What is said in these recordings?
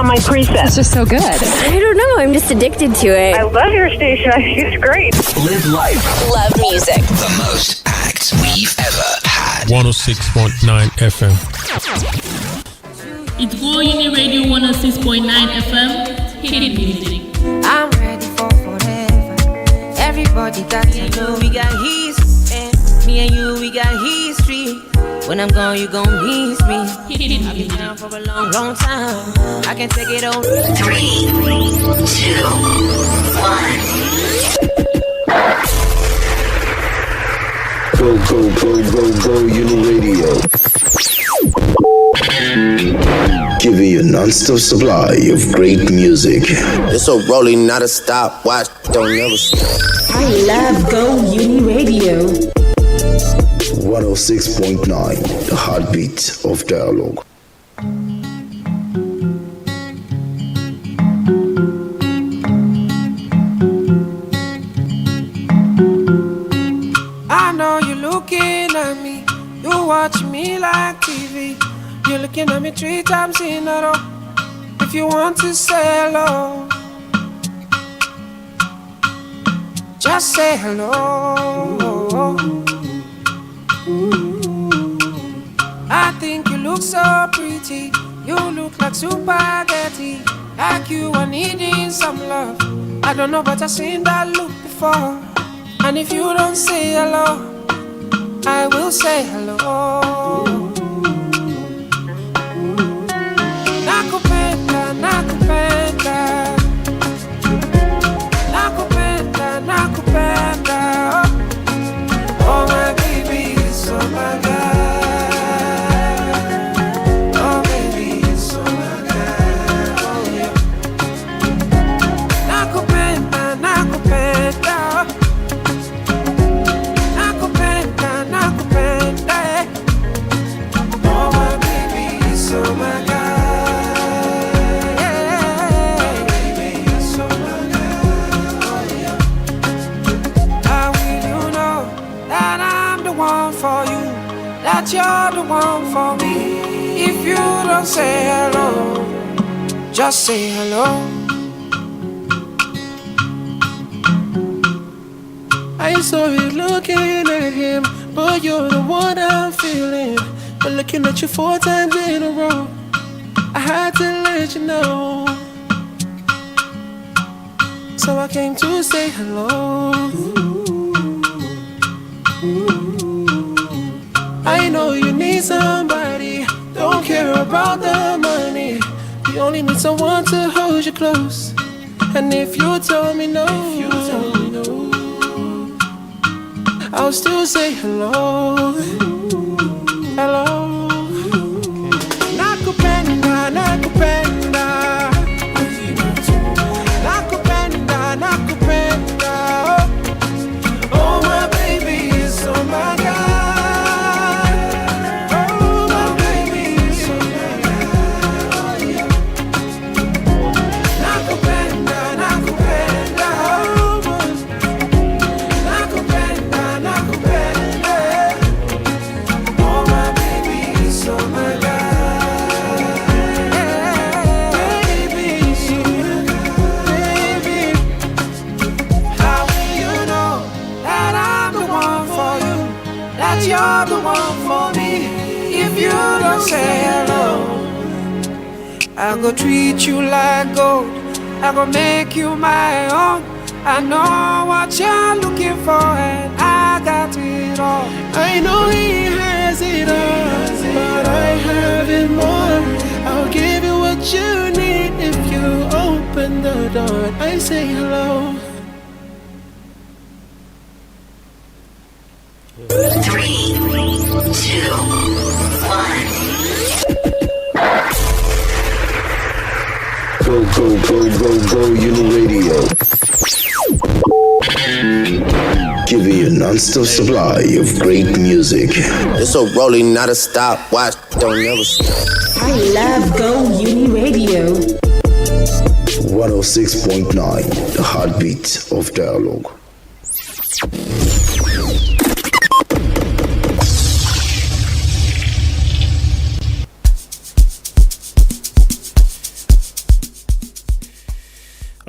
on my preset. It's just so good. I don't know. I'm just addicted to it. I love your station. I think it's great. Live life. Love music. The most acts we've ever had. 106.9 FM. It's Go Uni Radio 106.9 FM. Hit music. I'm ready for forever. Everybody got to know we got history. Me and you, we got history. When I'm gone, you gon' miss me. I've been down for a long, long time. I can take it on. 3, 2, 1. Go, go, go, go, go, Uni Radio. Giving you non-stop supply of great music. It's a rolling, not a stop. Watch, don't never stop. I love Go Uni Radio. 106.9, the heartbeat of dialogue. I know you're looking at me. You watch me like TV. You're looking at me 3 times in a row. If you want to say hello, just say hello. I think you look so pretty. You look like spaghetti. Like you are needing some love. I don't know, but I've seen that look before. And if you don't say hello, I will say hello. Nakupenda, nakupenda. Nakupenda, nakupenda. Oh my baby, so my God. Oh baby, so my God. Oh yeah. Nakupenda, nakupenda. Nakupenda, nakupenda. Oh my baby, so my God. For you, that you're the one for me. If you don't say hello, just say hello. I saw you looking at him, but you're the one I'm feeling. But looking at you 4 times in a row, I had to let you know. So I came to say hello. I know you need somebody, don't care about the money. You only need someone to hold you close. And if you tell me no, I'll still say hello. Hello. Nakupenda, nakupenda. Nakupenda, nakupenda. Oh my baby, it's oh my God. You're the one for me. If you don't say hello, I go treat you like gold. I go make you my own. I know what you're looking for, and I got it all. I know he has it all, but I have it more. I'll give you what you need if you open the door. I say hello. 3, 2, 1. Go, go, go, go, go, Uni Radio. Giving you non-stop supply of great music. It's a rolling, not a stop. Watch, don't never stop. I love Go Uni Radio. 106.9, the heartbeat of dialogue.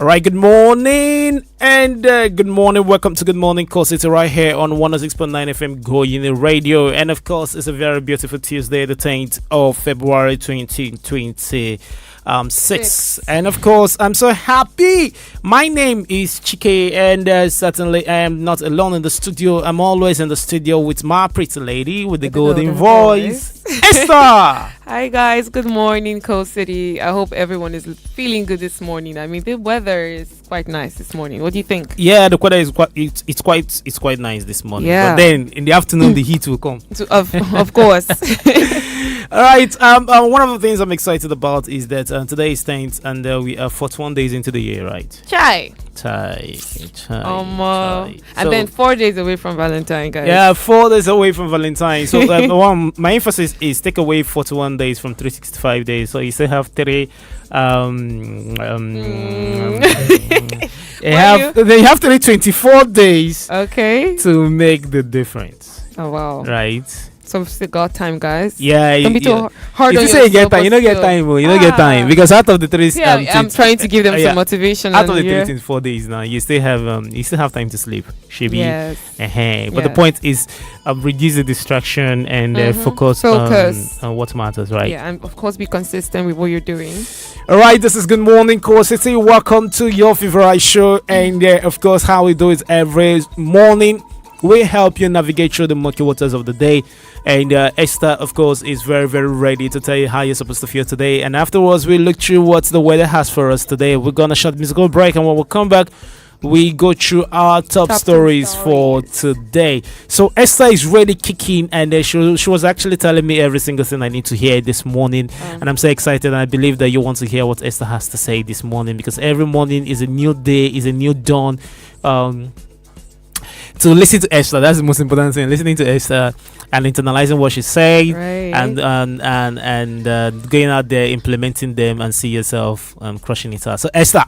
All right, good morning and good morning. Welcome to Good Morning Call City right here on 106.9 FM Go Uni Radio. And of course, it's a very beautiful Tuesday, the 10th of February 2026. And of course, I'm so happy. My name is Chike, and certainly I am not alone in the studio. I'm always in the studio with my pretty lady with the golden voice, Esther. Hi guys, good morning, Coast City. I hope everyone is feeling good this morning. I mean, the weather is quite nice this morning. What do you think? Yeah, the weather is it's quite nice this morning. Yeah. But then in the afternoon, the heat will come. Of course. All right. One of the things I'm excited about is that today is 10th, and we are 41 days into the year, right? Chai. And then 4 days away from Valentine, guys. Yeah, 4 days away from Valentine. So my emphasis is take away 41 days from 365 days. So you still have three. They have 24 days. Okay. To make the difference. Oh wow. Right. So we still got time, guys. Yeah, don't be too hard if on you say you get yourself, time, you don't get time. You don't get time because out of the three, I'm trying to give them some motivation. Out of the 24 days now, you still have time to sleep. Yes. But the point is, reduce the distraction and focus on what matters, right? Yeah, and of course, be consistent with what you're doing. All right, this is Good Morning Call City. Welcome to your favorite show, and of course, how we do it every morning. We help you navigate through the murky waters of the day. And Esther, of course, is very, very ready to tell you how you're supposed to feel today. And afterwards, we look through what the weather has for us today. We're going to short musical break. And when we come back, we go through our top stories for today. So Esther is really kicking. And she was actually telling me every single thing I need to hear this morning. And I'm so excited. And I believe that you want to hear what Esther has to say this morning. Because every morning is a new day, is a new dawn. To listen to Esther, that's the most important thing. Listening to Esther and internalizing what she's saying, right. and going out there, implementing them, and see yourself crushing it out. So Esther,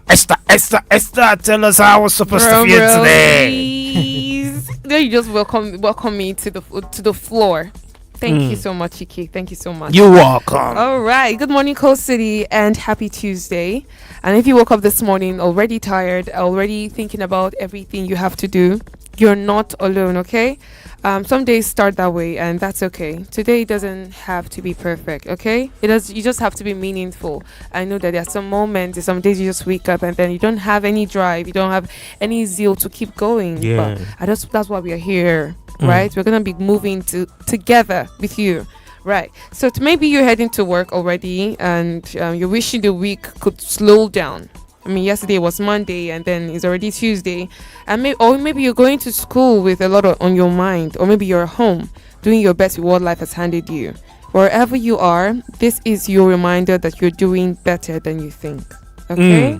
tell us how we're supposed to feel today. Then you just welcome me to the floor. Thank you so much, Chike. Thank you so much. You're welcome. All right. Good morning, Coast City, and happy Tuesday. And if you woke up this morning already tired, already thinking about everything you have to do, you're not alone, okay? Some days start that way, and that's okay. Today doesn't have to be perfect, okay? You just have to be meaningful. I know that there are some moments, some days you just wake up and then you don't have any drive, you don't have any zeal to keep going. Yeah. But that's why we are here, right? We're gonna be moving together with you. Right. So maybe you're heading to work already and you're wishing the week could slow down. I mean, yesterday was Monday and then it's already Tuesday. And maybe you're going to school with a lot on your mind. Or maybe you're home doing your best with what life has handed you. Wherever you are, this is your reminder that you're doing better than you think. Okay?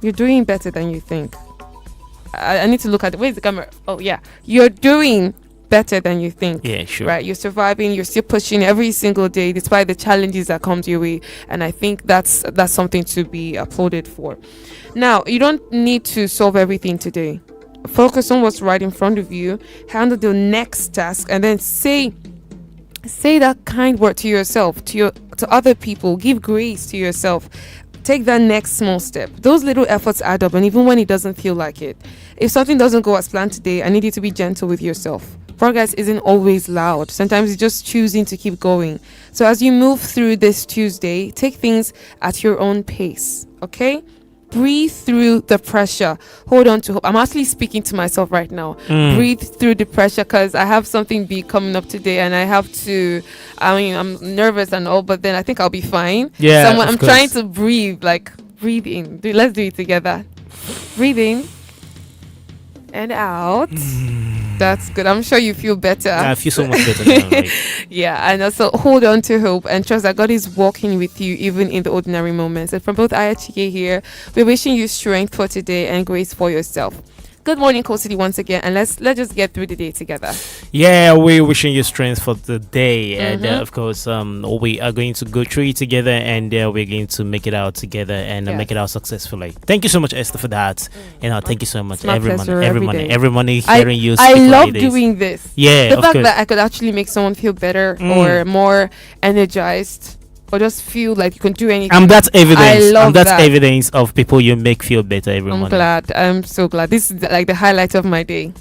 You're doing better than you think. I need to look at where's the camera? Oh, yeah. You're doing better than you think. Yeah, sure. Right, you're surviving, you're still pushing every single day despite the challenges that come your way, and I think that's something to be applauded for. Now, you don't need to solve everything today. Focus on what's right in front of you, handle the next task, and then say that kind word to yourself, to other people. Give grace to yourself. Take that next small step. Those little efforts add up, and even when it doesn't feel like it. If something doesn't go as planned today, I need you to be gentle with yourself. Progress isn't always loud. Sometimes it's just choosing to keep going. So as you move through this Tuesday, take things at your own pace, okay? Breathe through the pressure. Hold on to hope. I'm actually speaking to myself right now. Breathe through the pressure because I have something big coming up today and I have to, I'm nervous and all, but then I think I'll be fine. Yeah, so I'm trying to breathe, breathe in. Let's do it together. Breathe in and out. That's good. I'm sure you feel better. I feel so much better now, right? Yeah, and also hold on to hope and trust that God is walking with you even in the ordinary moments. And from both I and Chike here, we're wishing you strength for today and grace for yourself. Good morning, Coast City, once again, and let's just get through the day together. Yeah, we're wishing you strength for the day, and of course, we are going to go through it together, and we're going to make it out together and make it out successfully. Thank you so much, Esther, for that. Thank you so much. Every morning hearing you. I love doing this. Yeah, the fact that I could actually make someone feel better or more energized. or just feel like you can do anything. And that's evidence. I love that's that. evidence of people you make feel better every I'm morning. glad. I'm so glad. This is like the highlight of my day.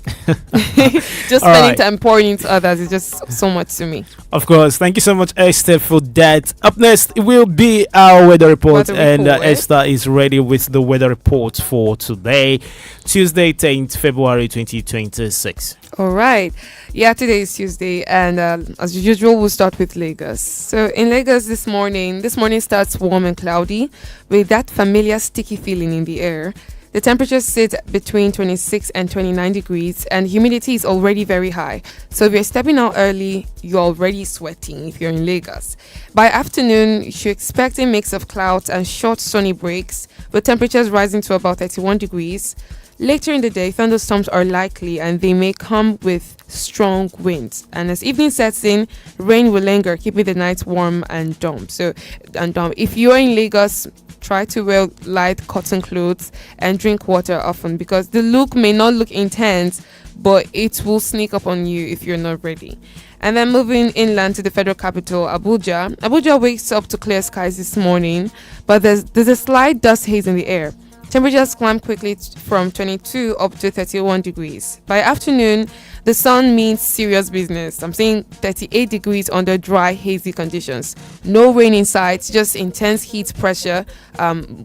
Just All spending right. time pouring into others is just so much to me. Of course. Thank you so much, Esther, for that. Up next will be our weather report. And Esther is ready with the weather report for today, Tuesday, 10th February 2026. All right. Yeah, today is Tuesday, and as usual, we'll start with Lagos. So in Lagos this morning starts warm and cloudy with that familiar sticky feeling in the air. The temperature sits between 26 and 29 degrees, and humidity is already very high. So if you're stepping out early, you're already sweating if you're in Lagos. By afternoon, you should expect a mix of clouds and short sunny breaks, with temperatures rising to about 31 degrees. Later in the day, thunderstorms are likely, and they may come with strong winds. And as evening sets in, rain will linger, keeping the nights warm and damp. If you're in Lagos, try to wear light cotton clothes and drink water often, because the look may not look intense, but it will sneak up on you if you're not ready. And then moving inland to the federal capital, Abuja. Abuja wakes up to clear skies this morning, but there's a slight dust haze in the air. Temperatures climb quickly from 22 up to 31 degrees. By afternoon, the sun means serious business. I'm saying 38 degrees under dry, hazy conditions. No rain in sight, just intense heat pressure,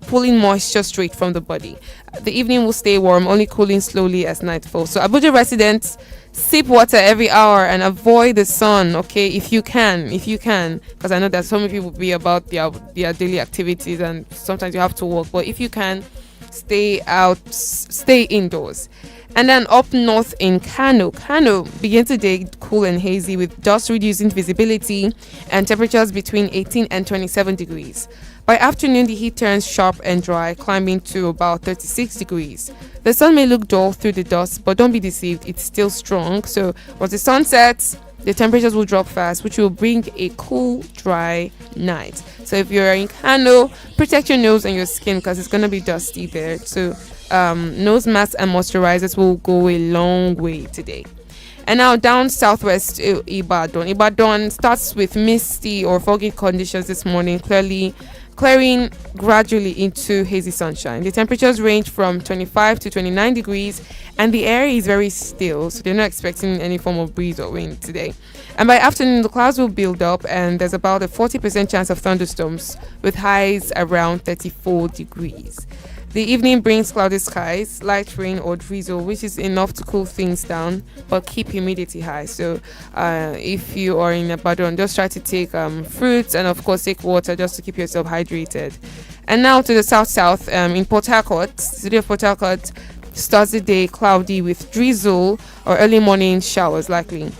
pulling moisture straight from the body. The evening will stay warm, only cooling slowly as night falls. So Abuja residents, sip water every hour and avoid the sun, okay, if you can, because I know that some people will be about their daily activities and sometimes you have to work, but if you can, stay indoors. And then up north in Kano begins the day cool and hazy with dust reducing visibility and temperatures between 18 and 27 degrees. By afternoon, the heat turns sharp and dry, climbing to about 36 degrees. The sun may look dull through the dust, but don't be deceived, it's still strong. So once the sun sets, the temperatures will drop fast, which will bring a cool, dry night. So if you're in Kano, protect your nose and your skin because it's going to be dusty there. So nose masks and moisturizers will go a long way today. And now down southwest to Ibadan. Ibadan starts with misty or foggy conditions this morning, clearing gradually into hazy sunshine. The temperatures range from 25 to 29 degrees and the air is very still, so they're not expecting any form of breeze or wind today. And by afternoon, the clouds will build up and there's about a 40% chance of thunderstorms with highs around 34 degrees. The evening brings cloudy skies, light rain or drizzle, which is enough to cool things down, but keep humidity high. So if you are in Ibadan, just try to take fruits and of course take water just to keep yourself hydrated. And now to the south in Port Harcourt, the city of Port Harcourt starts the day cloudy with drizzle or early morning showers likely.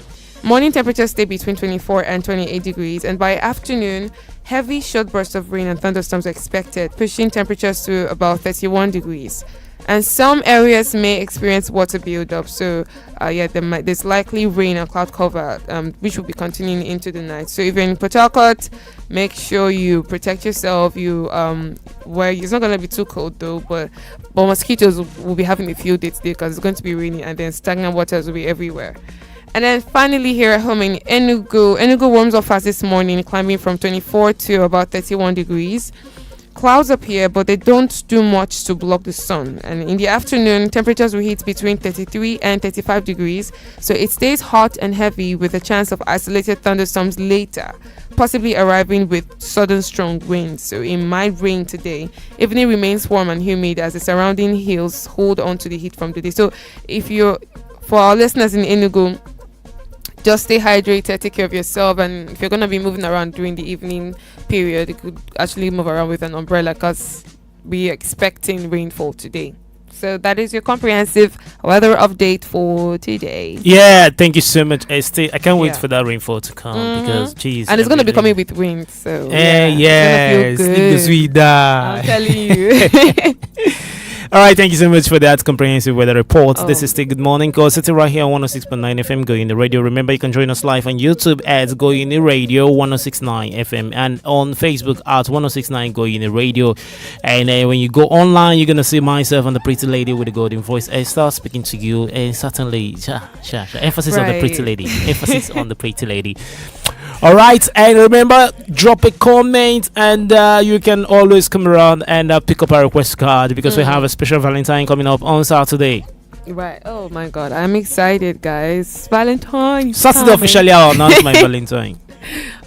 Morning temperatures stay between 24 and 28 degrees, and by afternoon, heavy short bursts of rain and thunderstorms are expected, pushing temperatures to about 31 degrees. And some areas may experience water buildup, so there's likely rain and cloud cover, which will be continuing into the night. So if you're in Port Harcourt, make sure you protect yourself. It's not going to be too cold though, but mosquitoes will be having a field day today because it's going to be raining, and then stagnant waters will be everywhere. And then finally here at home in Enugu warms up fast this morning, climbing from 24 to about 31 degrees. Clouds appear, but they don't do much to block the sun. And in the afternoon, temperatures will hit between 33 and 35 degrees. So it stays hot and heavy with a chance of isolated thunderstorms later, possibly arriving with sudden strong winds. So it might rain today. Evening remains warm and humid as the surrounding hills hold on to the heat from the day. So for our listeners in Enugu, just stay hydrated, take care of yourself, and if you're going to be moving around during the evening period, you could actually move around with an umbrella because we're expecting rainfall today. So that is your comprehensive weather update for today. Yeah, thank you so much, Esther. I can't wait for that rainfall to come because, geez. And it's going to be coming with wind, so yes, I'm telling you. All right, thank you so much for that comprehensive weather report. This is still Good Morning Call City right here on 106.9 FM Going the Radio. Remember, you can join us live on YouTube at Going the Radio 106.9 FM and on Facebook at 106.9 Going the Radio. And when you go online, you're going to see myself and the pretty lady with the golden voice, Esther, speaking to you. And certainly, emphasis on the pretty lady. Emphasis on the pretty lady. All right, and remember, drop a comment, and you can always come around and pick up a request card because we have a special Valentine coming up on Saturday. Right. Oh my God, I'm excited, guys. Valentine's Saturday coming. officially I'll announce my Valentine.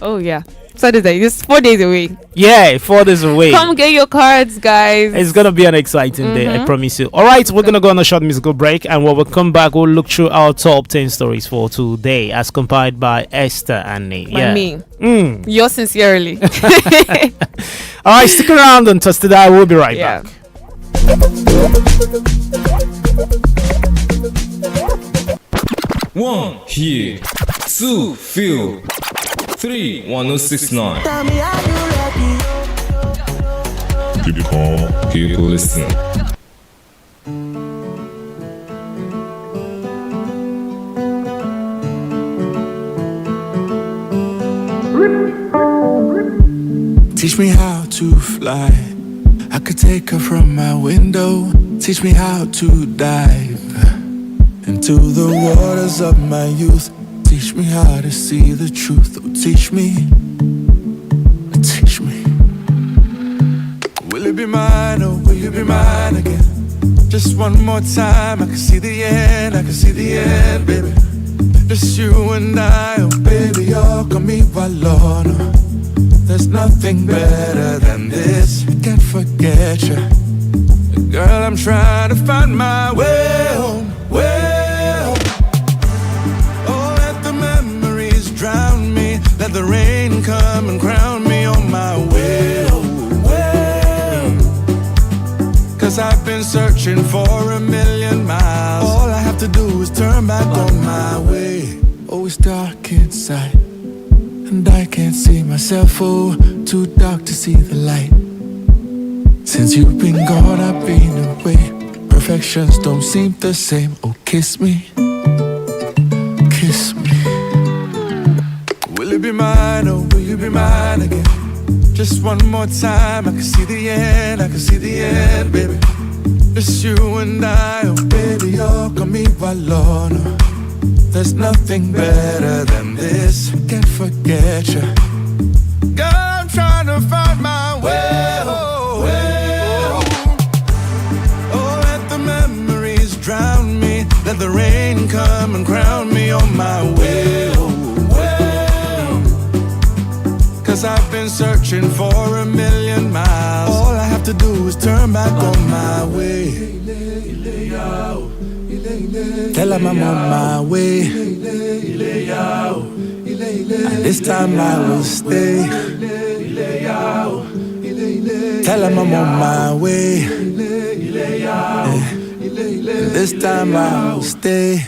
Oh yeah, Saturday. Just 4 days away. Yeah, 4 days away. Come get your cards, guys. It's gonna be an exciting day, I promise you. All right, we're gonna go on a short musical break, and when we come back, we'll look through our top 10 stories for today, as compiled by Esther and me. By me. Yours sincerely. All right, stick around and test it out. We'll be right back. 1 here, 2 feel, 3 1069. Keep listening. Teach me how to fly. I could take her from my window. Teach me how to dive into the waters of my youth. Teach me how to see the truth. Oh, teach me. Teach me. Will it be mine or will you be mine again? Just one more time. I can see the end. I can see the end, baby. Just you and I. Oh, baby, you're conmigo alone. There's nothing better than this. I can't forget you. Girl, I'm trying to find my way home, way home. Oh, let the memories drown me. Let the rain come and crown me on my way home, way home. Cause I've been searching for a million miles. All I have to do is turn back on my way. Oh, it's dark inside, and I can't see myself, oh, too dark to see the light. Since you've been gone, I've been away. Perfections don't seem the same. Oh, kiss me, kiss me. Will it be mine or will you be mine again? Just one more time. I can see the end, I can see the end, baby. Just you and I, oh baby, you're conmigo alone. There's nothing better than this. I can't forget you. Girl, I'm trying to find my way home, way home. Oh, let the memories drown me. Let the rain come and crown me on my way home, way home. Cause I've been searching for a million miles. All I have to do is turn back on my way. Tell him I'm on my way. And this time I will stay. Tell him I'm on my way. And this time I will stay.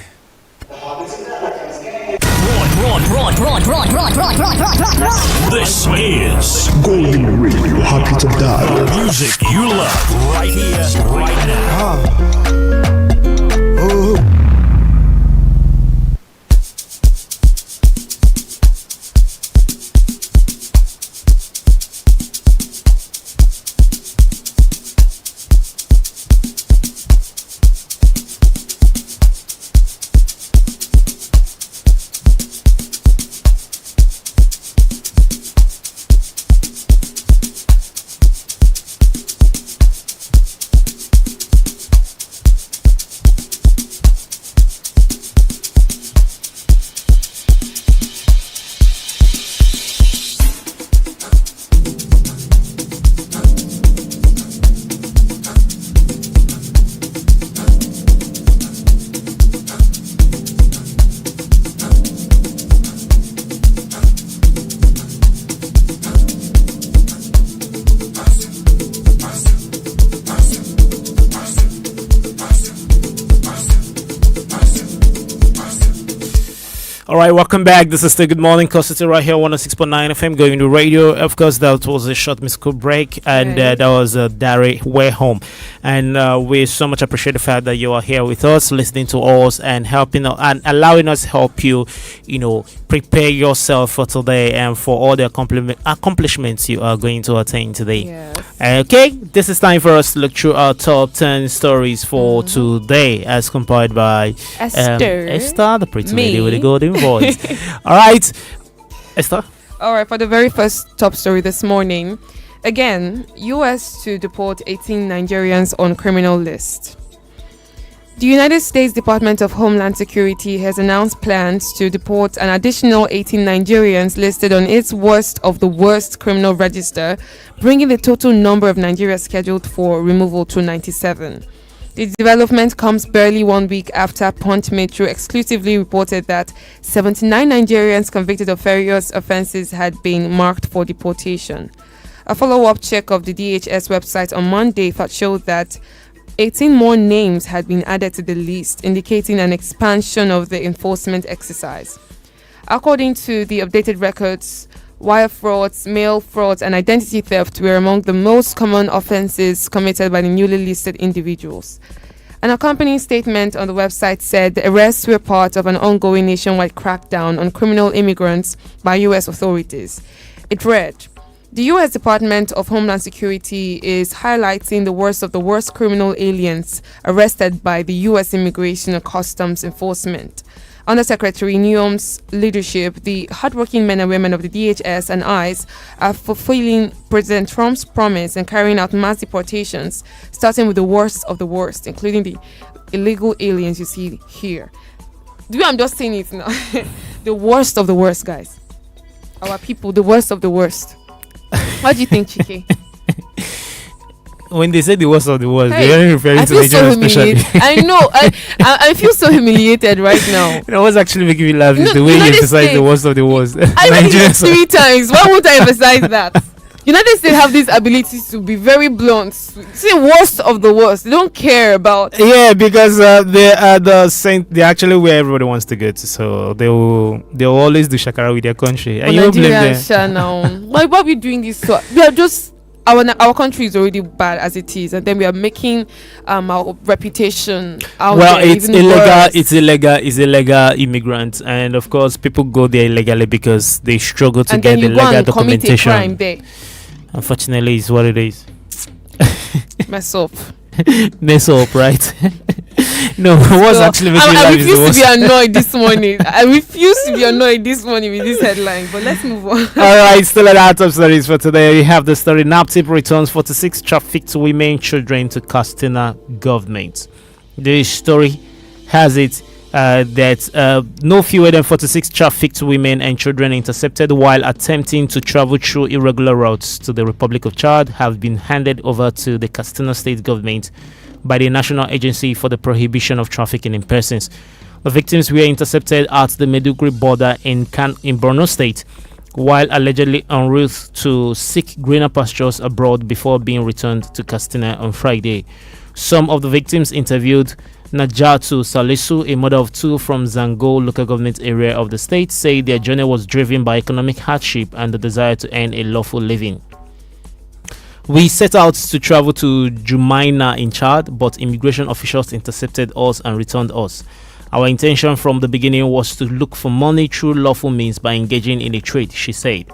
This is Golden Radio, happy to die. music you love right here, right now. Oh. All right, welcome back. This is the Good Morning City right here, 106.9 FM, going to radio. Of course, that was a short musical break, and that was Dari Way Home. And we so much appreciate the fact that you are here with us, listening to us, and helping and allowing us help you, prepare yourself for today and for all the accomplishments you are going to attain today. Yes. Okay, this is time for us to look through our top 10 stories for today, as compiled by Esther, the pretty lady with a golden voice. All right, Esther. All right, for the very first top story this morning, again, U.S. to deport 18 Nigerians on criminal list. The United States Department of Homeland Security has announced plans to deport an additional 18 Nigerians listed on its worst of the worst criminal register, bringing the total number of Nigerians scheduled for removal to 97. The development comes barely 1 week after Punch Metro exclusively reported that 79 Nigerians convicted of various offenses had been marked for deportation. A follow-up check of the DHS website on Monday showed that 18 more names had been added to the list, indicating an expansion of the enforcement exercise. According to the updated records, wire frauds, mail frauds, and identity theft were among the most common offenses committed by the newly listed individuals. An accompanying statement on the website said the arrests were part of an ongoing nationwide crackdown on criminal immigrants by U.S. authorities. It read, "The U.S. Department of Homeland Security is highlighting the worst of the worst criminal aliens arrested by the U.S. Immigration and Customs Enforcement. Under Secretary Neum's leadership, the hardworking men and women of the DHS and ICE are fulfilling President Trump's promise and carrying out mass deportations, starting with the worst of the worst, including the illegal aliens you see here." The way I'm just saying it now, the worst of the worst, guys. Our people, the worst of the worst. What do you think, Chike? When they say the worst of the worst, Hey, they're referring I to feel Nigeria so especially. humiliated. I know. I feel so humiliated right now. You know what's actually making me laugh is No, the way you United emphasize the States- worst of the worst. I read it Nigerians are- 3 times. Why won't I emphasize that? United States have this ability to be very blunt. Say worst of the worst. They don't care about. Yeah, because they are the saint. They're actually where everybody wants to go to, so they'll always do shakara with their country, and you don't blame Nigeria them. and now. Why are we doing this? So we are just our country is already bad as it is, and then we are making our reputation out Well, there it's even illegal. worse. It's illegal immigrants, and of course, people go there illegally because they struggle to and get then the you go legal and commit a crime documentation. there. Unfortunately, it's what it is. Mess up. Mess up, right? No, what's So, actually making me I laugh is the refuse to worst. be annoyed this morning. I refuse to be annoyed this morning with this headline. But let's move on. All right, still at our top stories for today. We have the story: NAPTIP returns 46 trafficked women, children to Castina government. This story has it that no fewer than 46 trafficked women and children intercepted while attempting to travel through irregular routes to the Republic of Chad have been handed over to the Castina state government by the National Agency for the Prohibition of Trafficking in Persons. The victims were intercepted at the Maiduguri border in Borno State while allegedly en route to seek greener pastures abroad before being returned to Castina on Friday. Some of the victims interviewed, Najatu Salisu, a mother of 2 from Zango local government area of the state, said their journey was driven by economic hardship and the desire to earn a lawful living. We set out to travel to Jumaina in Chad, but immigration officials intercepted us and returned us. Our intention from the beginning was to look for money through lawful means by engaging in a trade, she said.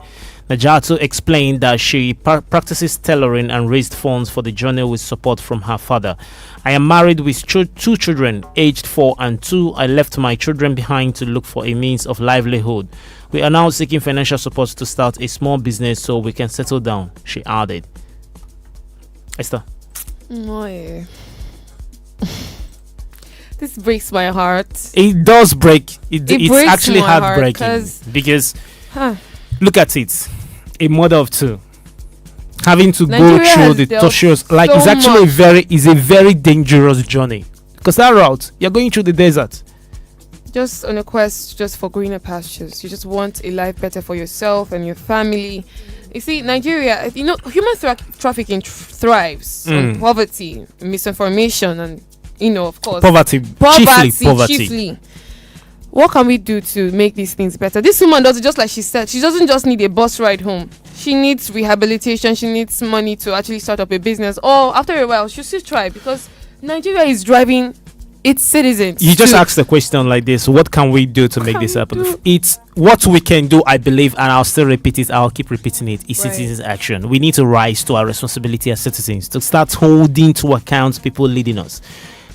Najatu explained that she practices tailoring and raised funds for the journey with support from her father. I am married with 2 children, aged 4 and 2. I left my children behind to look for a means of livelihood. We are now seeking financial support to start a small business so we can settle down, she added. Esther. Oh, yeah. This breaks my heart. It does break. It's breaks actually my heart heartbreaking because Huh. look at it. A mother of 2 having to Nigeria go through has the dealt tortuous, like so it's actually much. a very dangerous journey, because that route you're going through the desert. Just on a quest just for greener pastures. You just want a life better for yourself and your family. You see, Nigeria, human trafficking thrives on poverty, misinformation, and of course, Poverty. Chiefly poverty. Chiefly. What can we do to make these things better? This woman does it just like she said. She doesn't just need a bus ride home. She needs rehabilitation. She needs money to actually start up a business. Or after a while, she'll still try, because Nigeria is driving its citizens. You just to- asked the question like this: what can we do to make this happen? It's what we can do, I believe, and I'll still repeat it. I'll keep repeating it. Is Right. citizens' action. We need to rise to our responsibility as citizens to start holding to account people leading us.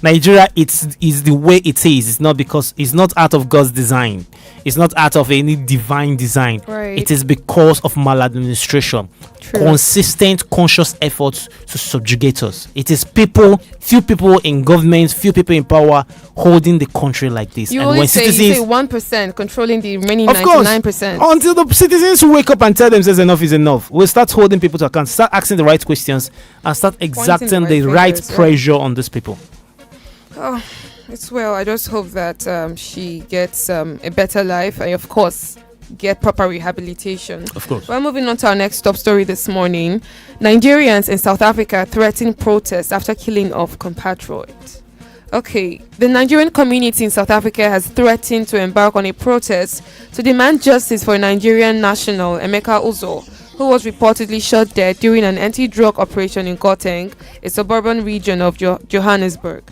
Nigeria, is the way it is. It's not because it's not out of God's design. It's not out of any divine design. Right. It is because of maladministration, consistent, conscious efforts to subjugate us. It is few people in government, few people in power holding the country like this. You and always when say, citizens, 1% controlling the remaining of course, 99%. until the citizens wake up and tell themselves enough is enough, we'll start holding people to account, start asking the right questions, and start exacting the right pressure on these people. Oh, it's well. I just hope that she gets a better life and, of course, get proper rehabilitation. Of course. We're moving on to our next top story this morning. Nigerians in South Africa threaten protests after killing of compatriot. Okay, the Nigerian community in South Africa has threatened to embark on a protest to demand justice for Nigerian national Emeka Uzo, who was reportedly shot dead during an anti-drug operation in Gauteng, a suburban region of Johannesburg.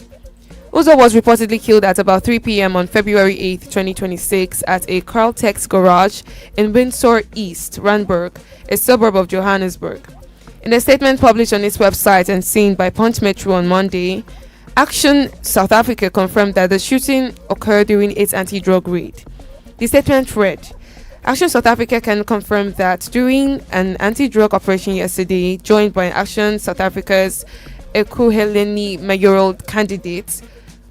Uzo was reportedly killed at about 3 p.m. on February 8, 2026 at a Carltex garage in Windsor East, Randburg, a suburb of Johannesburg. In a statement published on its website and seen by Punch Metro on Monday, Action South Africa confirmed that the shooting occurred during its anti-drug raid. The statement read, Action South Africa can confirm that during an anti-drug operation yesterday, joined by Action South Africa's Ekuheleni mayoral candidate,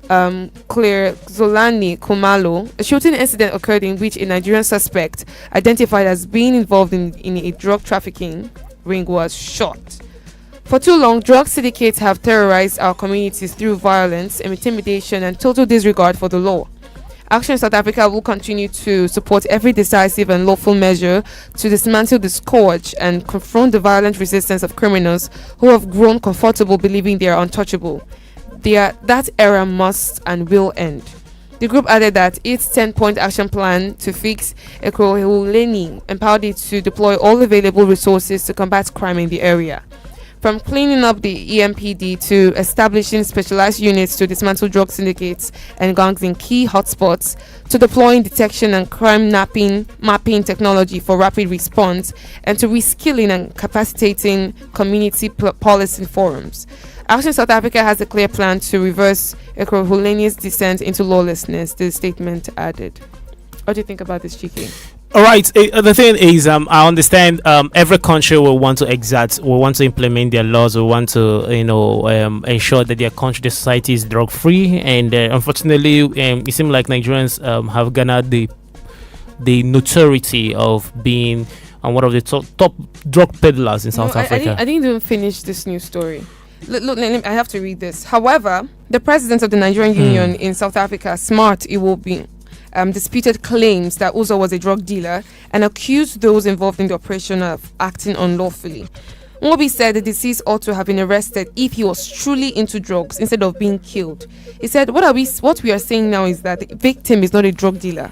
Claire Zolani Kumalo, a shooting incident occurred in which a Nigerian suspect identified as being involved in a drug trafficking ring was shot. For too long, drug syndicates have terrorized our communities through violence, intimidation, and total disregard for the law. Action South Africa will continue to support every decisive and lawful measure to dismantle the scourge and confront the violent resistance of criminals who have grown comfortable believing they are untouchable. That era must and will end. The group added that its 10-point action plan to fix Ekurhuleni empowered it to deploy all available resources to combat crime in the area. From cleaning up the EMPD to establishing specialized units to dismantle drug syndicates and gangs in key hotspots, to deploying detection and crime mapping technology for rapid response, and to reskilling and capacitating community policing forums. Action South Africa has a clear plan to reverse Ekurhuleni's descent into lawlessness, the statement added. What do you think about this, Chike? All right. The thing is, I understand. Every country will want to implement their laws. Will want to, ensure that their country, the society is drug free. And unfortunately, it seems like Nigerians have garnered the notoriety of being one of the top drug peddlers in South Africa. I didn't even finish this news story. Look, I have to read this. However, the president of the Nigerian Union in South Africa, Smart Iwobi, disputed claims that Uzo was a drug dealer and accused those involved in the operation of acting unlawfully. Nwobi said the deceased ought to have been arrested if he was truly into drugs instead of being killed. He said, what we are saying now is that the victim is not a drug dealer.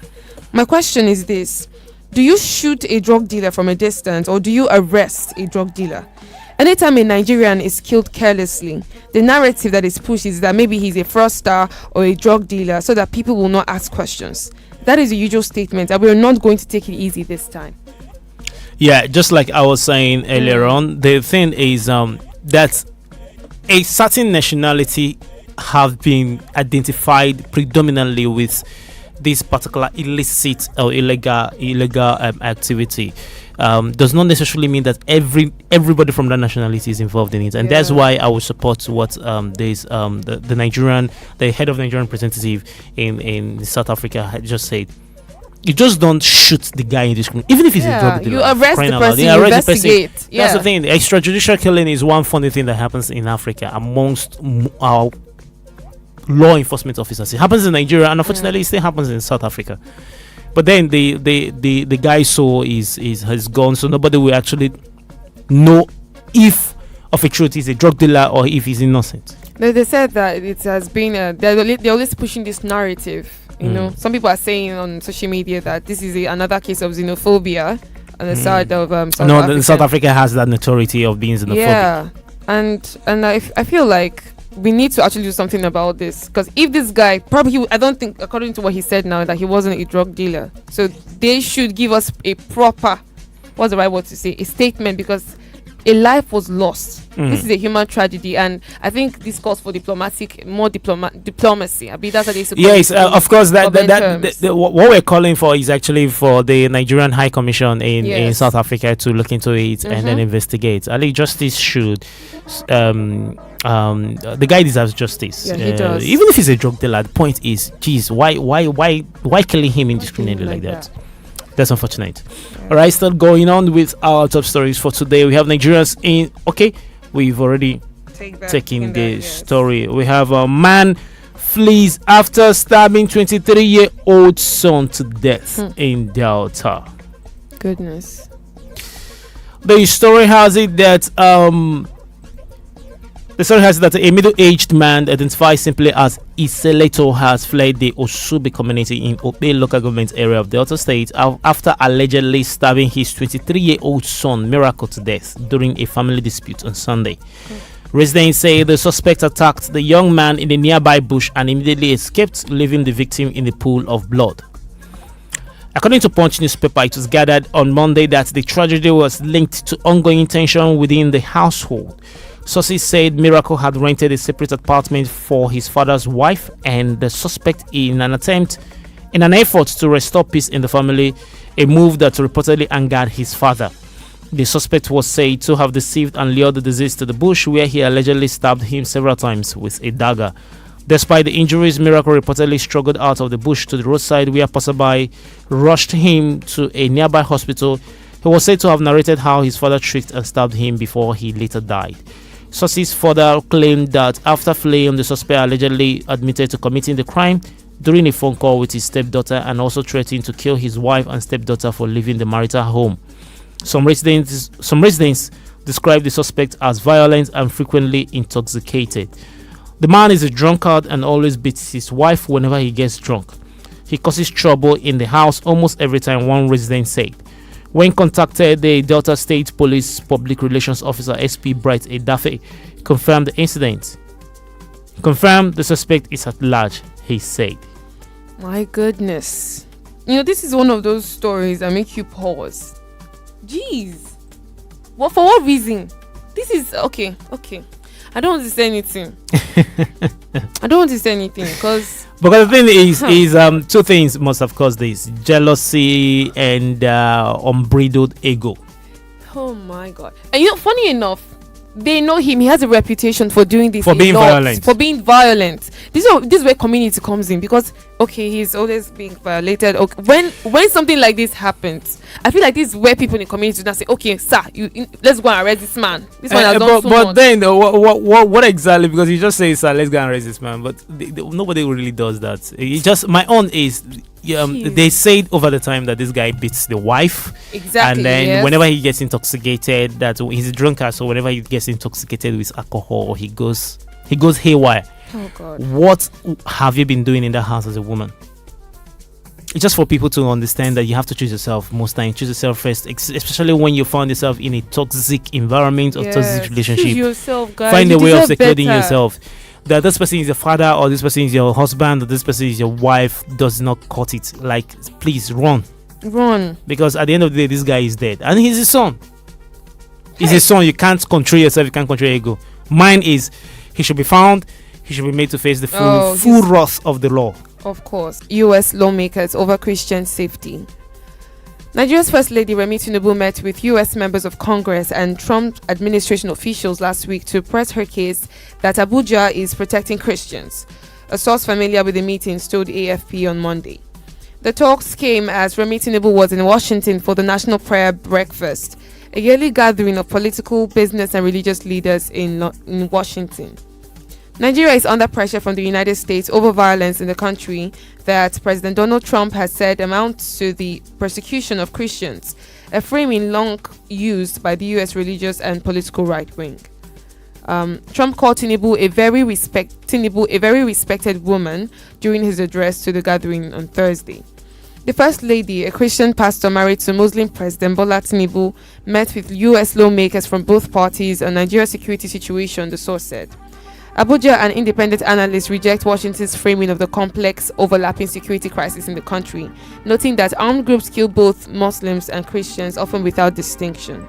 My question is this: do you shoot a drug dealer from a distance, or do you arrest a drug dealer? Anytime a Nigerian is killed carelessly, the narrative that is pushed is that maybe he's a fraudster or a drug dealer so that people will not ask questions. That is the usual statement, and we're not going to take it easy this time. Yeah, just like I was saying earlier on, the thing is that a certain nationality have been identified predominantly with this particular illicit or illegal activity. Does not necessarily mean that everybody from that nationality is involved in it, and that's why I would support what the Nigerian, the head of Nigerian representative in South Africa had just said. You just don't shoot the guy in this room, even if he's a drug dealer. You arrest the person, you investigate. That's the thing. The extrajudicial killing is one funny thing that happens in Africa amongst our law enforcement officers. It happens in Nigeria, and unfortunately, it still happens in South Africa. But then the guy has gone, so nobody will actually know if of a truth he's a drug dealer or if he's innocent. They said that it has been they're always pushing this narrative. You know, some people are saying on social media that this is another case of xenophobia on the side of South Africa. South Africa has that notoriety of being xenophobic. Yeah, and I feel like we need to actually do something about this, because if this guy I don't think, according to what he said now, that he wasn't a drug dealer, so they should give us a proper, what's the right word to say, a statement, because A life was lost. This is a human tragedy, and I think this calls for diplomacy. I mean, that's what they suppose. Yes, of course. What we're calling for is actually for the Nigerian High Commission in South Africa to look into it and then investigate. I think justice should. The guy deserves justice. Yeah, he does. Even if he's a drug dealer, the point is, geez, why killing him indiscriminately like that? That's unfortunate. All right, still going on with our top stories for today. We have Nigerians in. Okay, we've already taken the story. We have a man flees after stabbing 23-year-old son to death in Delta. Goodness. The story has it that a middle-aged man identified simply as Iseleto has fled the Osubi community in Ope local government area of Delta State after allegedly stabbing his 23-year-old son Miracle to death during a family dispute on Sunday. Residents say the suspect attacked the young man in a nearby bush and immediately escaped, leaving the victim in the pool of blood. According to Punch newspaper, it was gathered on Monday that the tragedy was linked to ongoing tension within the household. Sources said Miracle had rented a separate apartment for his father's wife and the suspect in an effort to restore peace in the family, a move that reportedly angered his father. The suspect was said to have deceived and lured the deceased to the bush where he allegedly stabbed him several times with a dagger. Despite the injuries, Miracle reportedly struggled out of the bush to the roadside where passerby rushed him to a nearby hospital. He was said to have narrated how his father tricked and stabbed him before he later died. Sources further claimed that after fleeing, the suspect allegedly admitted to committing the crime during a phone call with his stepdaughter and also threatened to kill his wife and stepdaughter for leaving the marital home. Some residents describe the suspect as violent and frequently intoxicated. The man is a drunkard and always beats his wife whenever he gets drunk. He causes trouble in the house almost every time, one resident said. When contacted, the Delta State Police Public Relations Officer SP Bright Edafe confirmed the incident. Confirmed the suspect is at large, he said. My goodness. This is one of those stories that make you pause. Jeez. Well, for what reason? This is okay. I don't want to say anything. Because the thing is two things must have caused this: jealousy and unbridled ego. Oh my God! And funny enough, they know him. He has a reputation for doing this. For being violent. This is where community comes in, because he's always being violated. Okay, when something like this happens, I feel like this is where people in the community now say, "Okay, sir, let's go and arrest this man. This one has done so much." But then, what exactly? Because you just say, "Sir, let's go and arrest this man," but nobody really does that. It just my own is. They said over the time that this guy beats the wife, exactly, and then whenever he gets intoxicated, that he's a drunkard. So whenever he gets intoxicated with alcohol, he goes haywire. Oh God! What have you been doing in that house as a woman? It's just for people to understand that you have to choose yourself most times. Choose yourself first, especially when you find yourself in a toxic environment or toxic relationship. Choose yourself, guys. Find a way of securing yourself. That this person is your father, or this person is your husband, or this person is your wife does not cut it. Like, please run. Because at the end of the day, this guy is dead, and he's his son. He's his son. You can't control yourself. You can't control your ego. Mine is, he should be found. He should be made to face the full wrath of the law. Of course, U.S. lawmakers over Christian safety. Nigeria's First Lady Remi Tinubu met with U.S. members of Congress and Trump administration officials last week to press her case that Abuja is protecting Christians. A source familiar with the meetings told AFP on Monday. The talks came as Remi Tinubu was in Washington for the National Prayer Breakfast, a yearly gathering of political, business and religious leaders in Washington. Nigeria is under pressure from the United States over violence in the country that President Donald Trump has said amounts to the persecution of Christians, a framing long used by the U.S. religious and political right wing. Trump called Tinubu a very respected woman during his address to the gathering on Thursday. The First Lady, a Christian pastor married to Muslim President Bola Tinubu, met with U.S. lawmakers from both parties on Nigeria's security situation, the source said. Abuja and independent analysts reject Washington's framing of the complex, overlapping security crisis in the country, noting that armed groups kill both Muslims and Christians, often without distinction.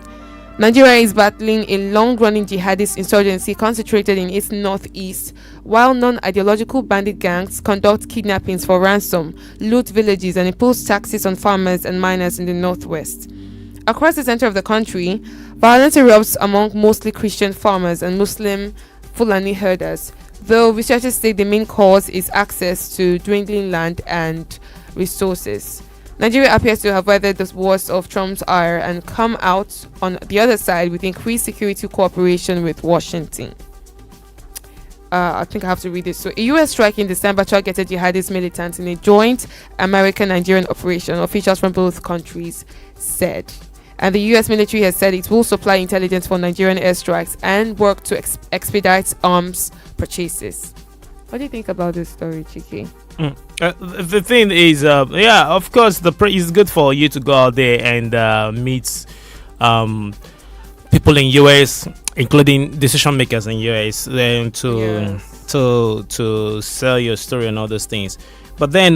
Nigeria is battling a long-running jihadist insurgency concentrated in its northeast, while non-ideological bandit gangs conduct kidnappings for ransom, loot villages, and impose taxes on farmers and miners in the northwest. Across the center of the country, violence erupts among mostly Christian farmers and Muslim Fulani herders, though researchers say the main cause is access to dwindling land and resources. Nigeria appears to have weathered the worst of Trump's ire and come out on the other side with increased security cooperation with Washington. I think I have to read this. So, a U.S. strike in December targeted jihadist militants in a joint American-Nigerian operation, officials from both countries said. And the U.S. military has said it will supply intelligence for Nigerian airstrikes and work to expedite arms purchases. What do you think about this story, Chike? The thing is, yeah, of course, it's good for you to go out there and meet people in US, including decision makers in US, to sell your story and all those things. But then,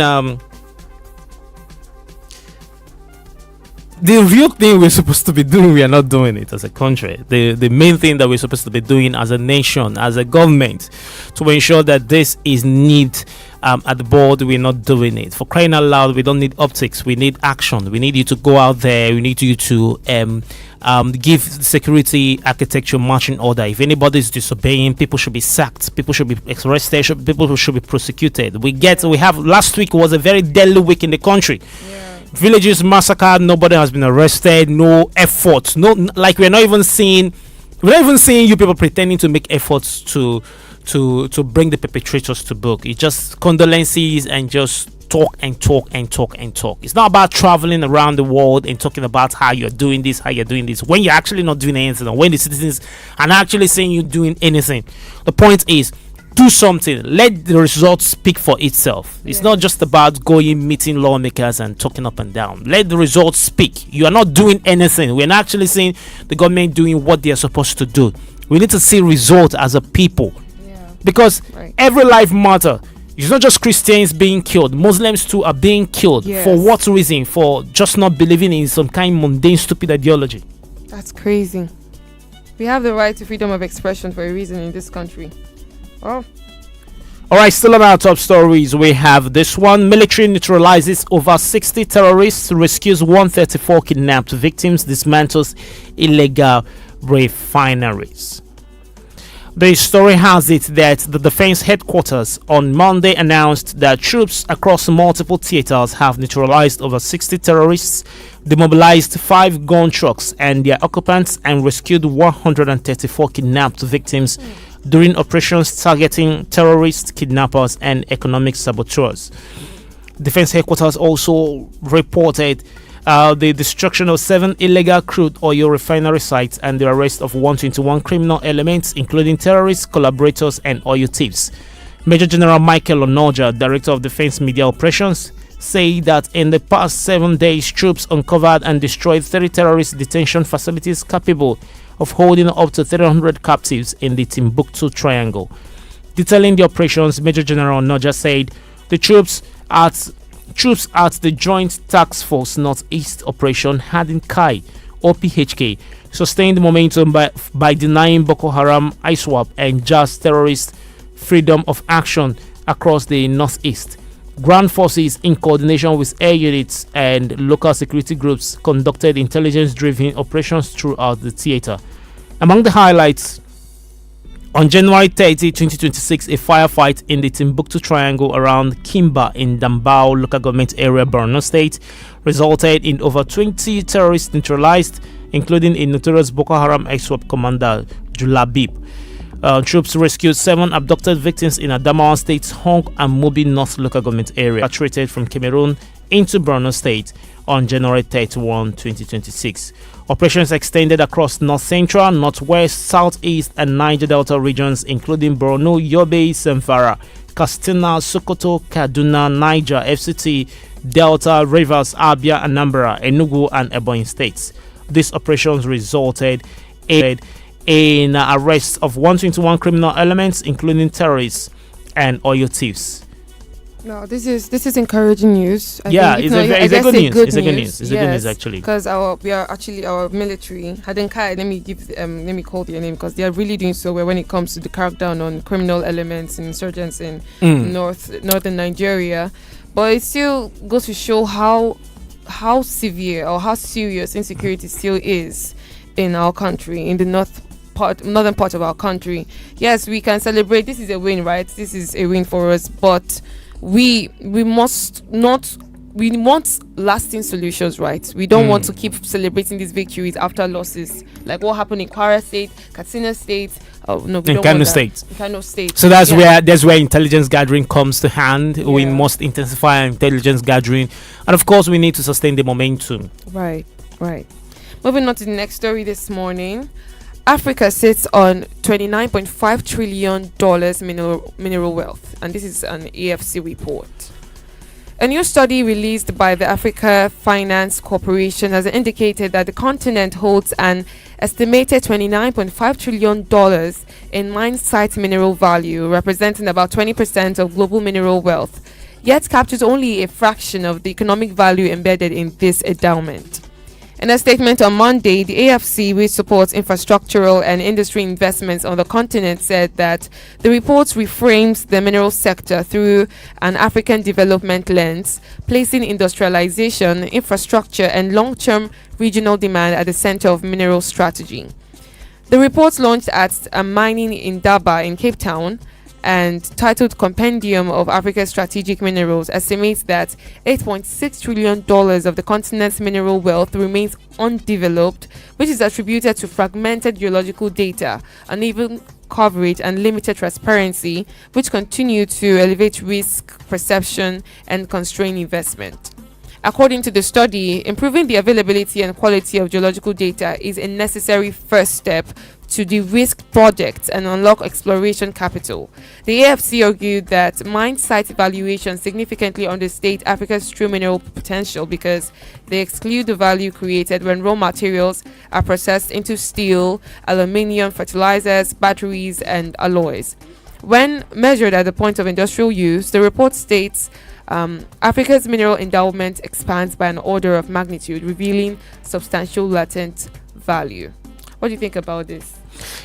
the real thing we're supposed to be doing, we are not doing it as a country. The main thing that we're supposed to be doing as a nation, as a government, to ensure that this is need at the board, we're not doing it. For crying out loud, we don't need optics. We need action. We need you to go out there. We need you to give security architecture marching order. If anybody is disobeying, people should be sacked. People should be arrested. People should be prosecuted. We have last week was a very deadly week in the country. Villages massacred, nobody has been arrested, no efforts, like we're not even seeing you people pretending to make efforts to bring the perpetrators to book. It's just condolences and just talk. It's not about traveling around the world and talking about how you're doing this, when you're actually not doing anything, or when the citizens are not actually saying you're doing anything. The point is, do something. Let the results speak for itself. It's not just about going, meeting lawmakers and talking up and down. Let the results speak. You are not doing anything. We're not actually seeing the government doing what they are supposed to do. We need to see results as a people, because every life matters. It's not just Christians being killed. Muslims too are being killed. For what reason? For just not believing in some kind of mundane, stupid ideology. That's crazy. We have the right to freedom of expression for a reason in this country. Oh. Alright, still on our top stories, we have this one. Military neutralizes over 60 terrorists, rescues 134 kidnapped victims, dismantles illegal refineries. The story has it that the defense headquarters on Monday announced that troops across multiple theaters have neutralized over 60 terrorists, demobilized 5 gun trucks and their occupants, and rescued 134 kidnapped victims during operations targeting terrorists, kidnappers, and economic saboteurs. Defense headquarters also reported the destruction of 7 illegal crude oil refinery sites and the arrest of 121 criminal elements, including terrorists, collaborators, and oil thieves. Major General Michael Onoja, Director of Defense Media Operations, said that in the past 7 days, troops uncovered and destroyed 30 terrorist detention facilities capable of holding up to 300 captives in the Timbuktu Triangle. Detailing the operations, Major General Onoja said the troops at the Joint Task Force Northeast Operation Hardin Kai, or PHK, sustained momentum by denying Boko Haram, ISWAP, and Jazz terrorist freedom of action across the Northeast. Ground forces, in coordination with air units and local security groups, conducted intelligence-driven operations throughout the theater. Among the highlights, on January 30, 2026, a firefight in the Timbuktu Triangle around Kimba in Dambao local government area, Borno State, resulted in over 20 terrorists neutralized, including a notorious Boko Haram ISWAP commander, Julabib. Troops rescued 7 abducted victims in Adamawa State's Hong and Mobi North local government area, repatriated from Cameroon into Borno State on January 31, 2026. Operations extended across North Central, Northwest, Southeast, and Niger Delta regions, including Borno, Yobe, Zamfara, Katsina, Sokoto, Kaduna, Niger, FCT, Delta, Rivers, Abia, Anambra, Enugu, and Ebonyi states. These operations resulted in arrests of 121 criminal elements, including terrorists and oil thieves. No, this is encouraging news. I Yeah, think, it's no, a I guess good news. good It's a good news. It's a good news, actually. Because our military, Hadenkai, let me call their name because they are really doing so well when it comes to the crackdown on criminal elements and insurgents in northern Nigeria. But it still goes to show how severe or how serious insecurity still is in our country, in the northern part of our country. Yes, we can celebrate. This is a win, right? This is a win for us, but we want lasting solutions, right? We don't want to keep celebrating these victories after losses, like what happened in Kwara State, Katsina State. Oh no, we don't Kano want State. that. Kano State. So that's where intelligence gathering comes to hand. We must intensify our intelligence gathering, and of course, we need to sustain the momentum. Right. Moving on to the next story this morning. Africa sits on $29.5 trillion mineral wealth, and this is an AFC report. A new study released by the Africa Finance Corporation has indicated that the continent holds an estimated $29.5 trillion in mine site mineral value, representing about 20% of global mineral wealth, yet captures only a fraction of the economic value embedded in this endowment. In a statement on Monday, the AFC, which supports infrastructural and industry investments on the continent, said that the report reframes the mineral sector through an African development lens, placing industrialization, infrastructure, and long-term regional demand at the center of mineral strategy. The report, launched at a mining in Daba in Cape Town and titled Compendium of Africa's Strategic Minerals, estimates that $8.6 trillion of the continent's mineral wealth remains undeveloped, which is attributed to fragmented geological data, uneven coverage, and limited transparency, which continue to elevate risk perception and constrain investment. According to the study, improving the availability and quality of geological data is a necessary first step to de-risk projects and unlock exploration capital. The AFC argued that mine site valuations significantly understate Africa's true mineral potential because they exclude the value created when raw materials are processed into steel, aluminium, fertilizers, batteries, and alloys. When measured at the point of industrial use, the report states Africa's mineral endowment expands by an order of magnitude, revealing substantial latent value. What do you think about this?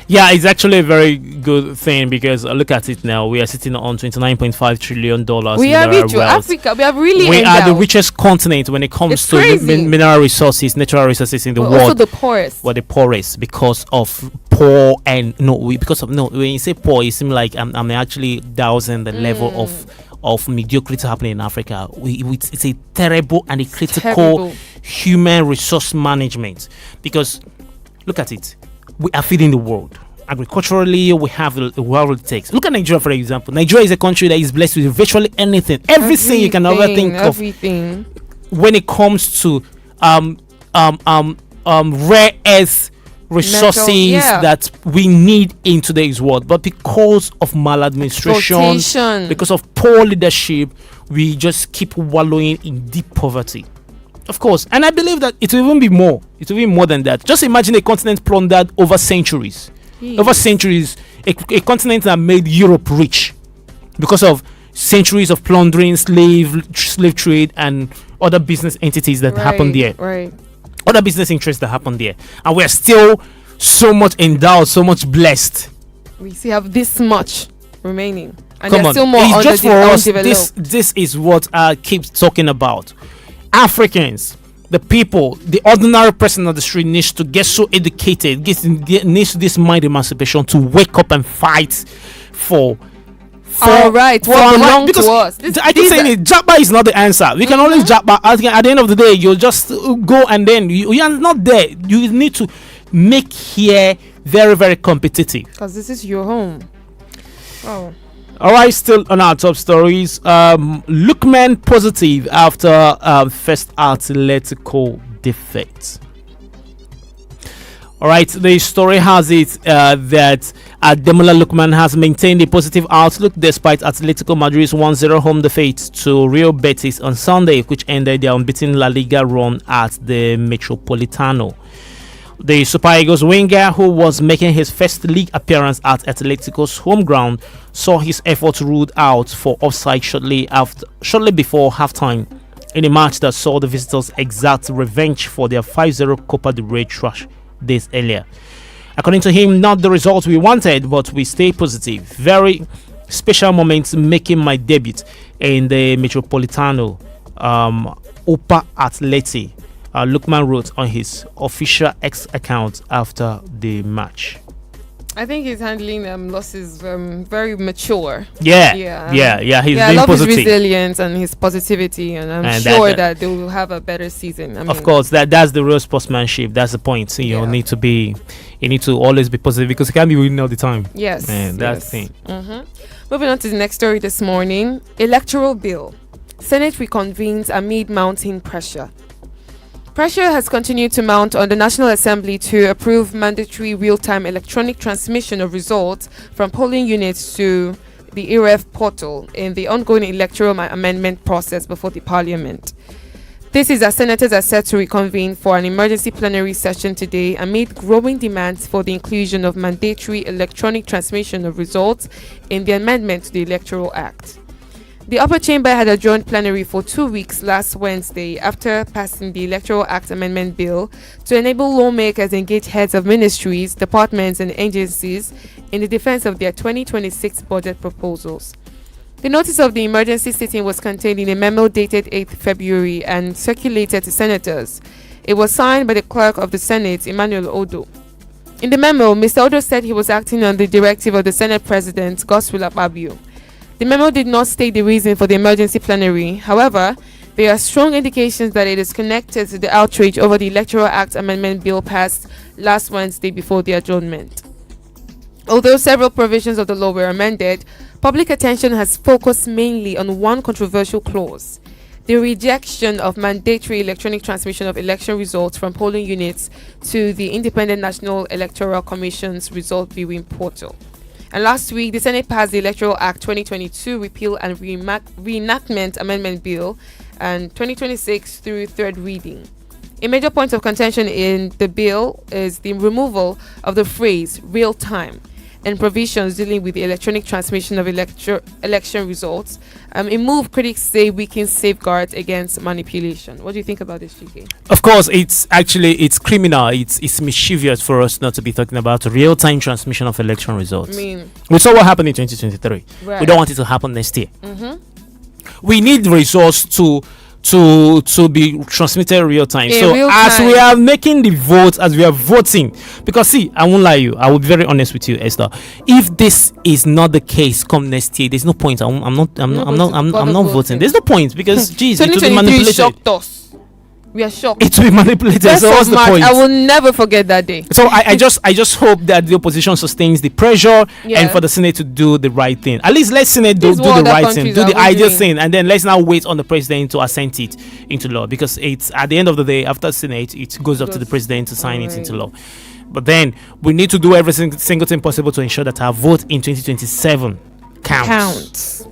Yeah, it's actually a very good thing because look at it now. We are sitting on $29.5 trillion. We are rich, Africa. We are really We endowed. are the richest continent when it comes to mineral resources, natural resources in the world. Also the poorest. Well, the poorest because of poor and when you say poor, it seems like I'm actually dousing the level of mediocrity happening in Africa. It's a terrible and a critical human resource management because look at it. We are feeding the world. Agriculturally, we have the world it takes. Look at Nigeria, for example. Nigeria is a country that is blessed with virtually everything you can ever think of. When it comes to rare earth resources that we need in today's world, but because of maladministration, because of poor leadership, we just keep wallowing in deep poverty. Of course, and I believe that it will even be more. It will be more than that. Just imagine a continent plundered over centuries. Over centuries, a continent that made Europe rich because of centuries of plundering, slave trade, and other business entities that happened there. Other business interests that happened there, and we are still so much endowed, so much blessed. We still have this much remaining, and Come there's on, still more it's just for us. undeveloped. This is what I keep talking about. Africans, the people, the ordinary person on the street needs to get so educated, needs this mind emancipation to wake up and fight for all right, what belongs to us. I keep saying it, Jabba is not the answer. We can always Jabba. At the end of the day, you'll just go and then you are not there. You need to make here very, very competitive. Because this is your home. Oh. All right, still on our top stories. Lookman positive after first Atletico defeat. All right, the story has it that Demola Lookman has maintained a positive outlook despite Atletico Madrid's 1-0 home defeat to Real Betis on Sunday, which ended their unbeaten La Liga run at the Metropolitano. The Super Eagles winger, who was making his first league appearance at Atletico's home ground, saw his efforts ruled out for offside shortly before halftime in a match that saw the visitors exact revenge for their 5-0 Copa del Rey trash days earlier. According to him, not the result we wanted, but we stay positive. Very special moments making my debut in the Metropolitano Opa Atleti. Lukman wrote on his official X account after the match. I think he's handling losses very mature. Yeah. He's I being love positive. his resilience and his positivity, and I'm sure that they will have a better season. Of course, that's the real sportsmanship. That's the point. You need to always be positive, because you can't be winning all the time. Yes, and that's the thing. Moving on to the next story this morning: electoral bill. Senate reconvenes amid mounting pressure. Pressure has continued to mount on the National Assembly to approve mandatory real-time electronic transmission of results from polling units to the EREF portal in the ongoing electoral amendment process before the Parliament. This is as senators are set to reconvene for an emergency plenary session today amid growing demands for the inclusion of mandatory electronic transmission of results in the amendment to the Electoral Act. The upper chamber had adjourned plenary for 2 weeks last Wednesday after passing the Electoral Act Amendment Bill to enable lawmakers engage heads of ministries, departments and agencies in the defense of their 2026 budget proposals. The notice of the emergency sitting was contained in a memo dated 8th February and circulated to senators. It was signed by the clerk of the Senate, Emmanuel Odo. In the memo, Mr. Odo said he was acting on the directive of the Senate President, Godswill Akpabio. The memo did not state the reason for the emergency plenary. However, there are strong indications that it is connected to the outrage over the Electoral Act Amendment Bill passed last Wednesday before the adjournment. Although several provisions of the law were amended, public attention has focused mainly on one controversial clause: the rejection of mandatory electronic transmission of election results from polling units to the Independent National Electoral Commission's result viewing portal. And last week, the Senate passed the Electoral Act 2022 Repeal and Reenactment Amendment Bill and 2026 through third reading. A major point of contention in the bill is the removal of the phrase real time and provisions dealing with the electronic transmission of election results. A move critics say weakens safeguards against manipulation. What do you think about this, Chike? Of course, it's criminal. It's mischievous for us not to be talking about real-time transmission of election results. I mean, we saw what happened in 2023. Right. We don't want it to happen next year. Mm-hmm. We need results to be transmitted real time. In so real as time. we are making the votes, as we are voting, because see, I won't lie you, I will be very honest with you, Esther. If this is not the case come next year, there's no point. I'm not voting. There's no point, because geez, it will be 2023 manipulated. shocked us. We are shocked. It will be manipulated. First So what's of the March, point? I will never forget that day. So I just hope that the opposition sustains the pressure Yeah. and for the Senate to do the right thing. At least let Senate do This is the what other right thing, countries do are the ideal doing. thing, and then let's now wait on the president to assent it into law, because it's at the end of the day, after Senate, it goes up to the president to sign it into law. But then we need to do every single thing possible to ensure that our vote in 2027 counts.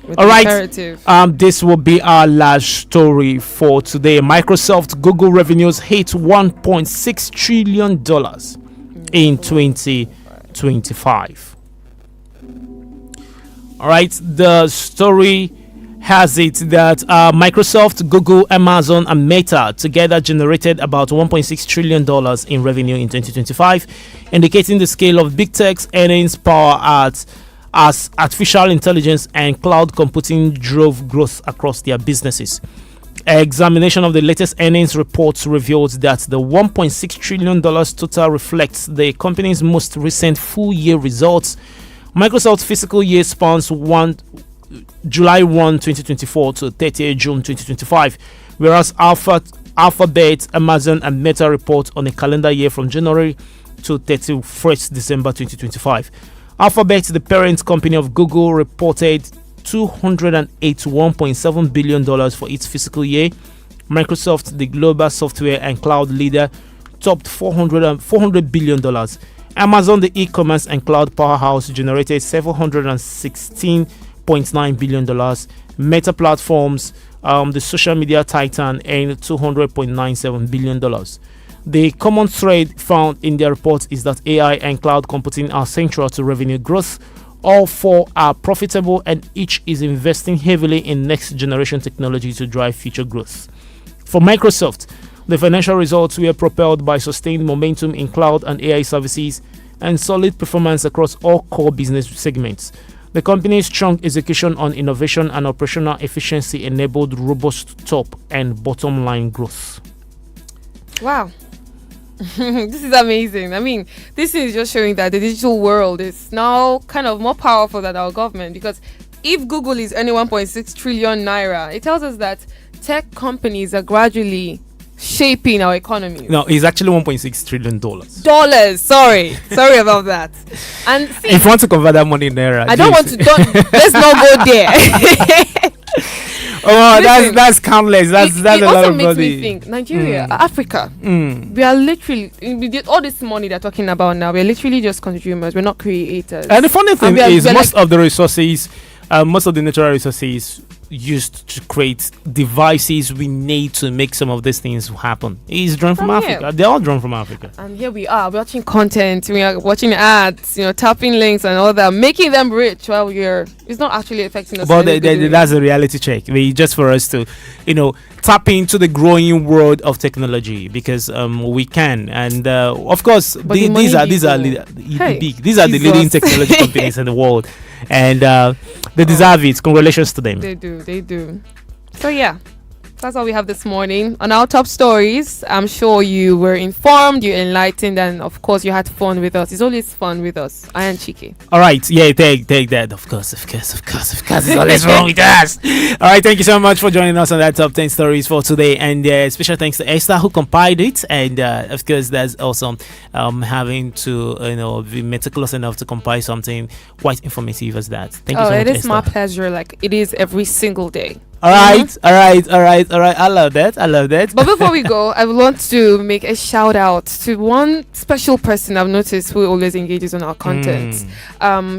With All right. imperative. This will be our last story for today. Microsoft Google revenues hit $1.6 trillion in 2025. All right. The story has it that Microsoft, Google, Amazon, and Meta together generated about $1.6 trillion in revenue in 2025, indicating the scale of big tech's earnings power as artificial intelligence and cloud computing drove growth across their businesses. Examination of the latest earnings reports revealed that the $1.6 trillion total reflects the company's most recent full-year results. Microsoft's fiscal year spans July 1, 2024 to 30 June 2025, whereas Alphabet, Amazon, and Meta report on a calendar year from January to 31st December 2025. Alphabet, the parent company of Google, reported $281.7 billion for its fiscal year. Microsoft, the global software and cloud leader, topped $400 billion. Amazon, the e-commerce and cloud powerhouse, generated $716.9 billion. Meta Platforms, the social media titan, earned $200.97 billion. The common thread found in their report is that AI and cloud computing are central to revenue growth. All four are profitable, and each is investing heavily in next generation technology to drive future growth. For Microsoft, the financial results were propelled by sustained momentum in cloud and AI services and solid performance across all core business segments. The company's strong execution on innovation and operational efficiency enabled robust top and bottom line growth. Wow. This is amazing. I mean, this is just showing that the digital world is now kind of more powerful than our government, because if Google is earning 1.6 trillion naira, it tells us that tech companies are gradually shaping our economy. No, it's actually $1.6 trillion. Sorry about that. And see, if you want to convert that money in naira, I don't want to. Let's not go there. Oh, listen, that's countless. That's a lot of money. It also makes me think Nigeria, Africa. We are literally all this money they're talking about now. We're literally just consumers. We're not creators. And the funny thing is, most of the resources, most of the natural resources used to create devices we need to make some of these things happen is drawn from Africa. They're all drawn from Africa. And here we are watching content, we are watching ads, tapping links and all that, making them rich while it's not actually affecting us. But that's a reality check. Just for us to, tap into the growing world of technology, because we can. And of course, these are the leading technology companies in the world, and they deserve it. Congratulations to them. They do. So yeah, that's all we have this morning on our top stories. I'm sure you were informed, you enlightened, and of course you had fun with us. It's always fun with us. I am Chike. All right, yeah, take that. Of course. It's always wrong with us. All right, thank you so much for joining us on that top 10 stories for today, and special thanks to Esther who compiled it, and of course that's awesome. Having to be meticulous enough to compile something quite informative as that. Thank you so much, it is Esther. my pleasure, like it is every single day. All right. I love that. But before we go, I would want to make a shout out to one special person I've noticed who always engages on our content.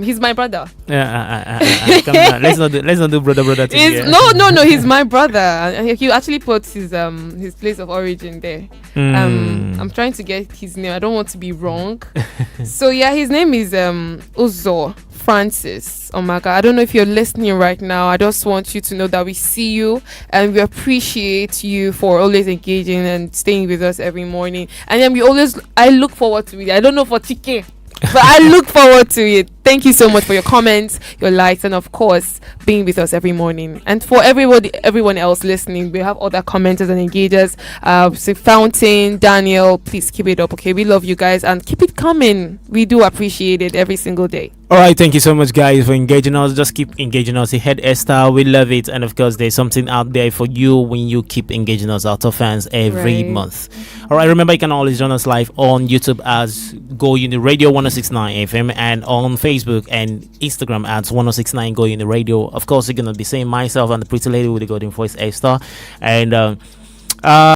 He's my brother. Come on. Let's not do brother thing. No, he's my brother. He actually puts his place of origin there. I'm trying to get his name. I don't want to be wrong. So yeah, his name is Uzo Francis. Oh my God, I don't know if you're listening right now. I just want you to know that we see you and we appreciate you for always engaging and staying with us every morning. And then I look forward to it. I don't know for Chike, but I look forward to it. Thank you so much for your comments, your likes, and of course being with us every morning. And for everyone else listening, we have other commenters and engagers. So Fountain, Daniel, please keep it up, okay? We love you guys and keep it coming. We do appreciate it every single day. All right, thank you so much, guys, for engaging us. Just keep engaging us. Ahead, Esther, we love it, and of course, there's something out there for you when you keep engaging us, our top fans, every month. All right, remember you can always join us live on YouTube as Go Uni Radio 106.9 FM, and on Facebook and Instagram at 106.9 Go Uni Radio. Of course, you're gonna be seeing myself and the pretty lady with the golden voice, Esther, and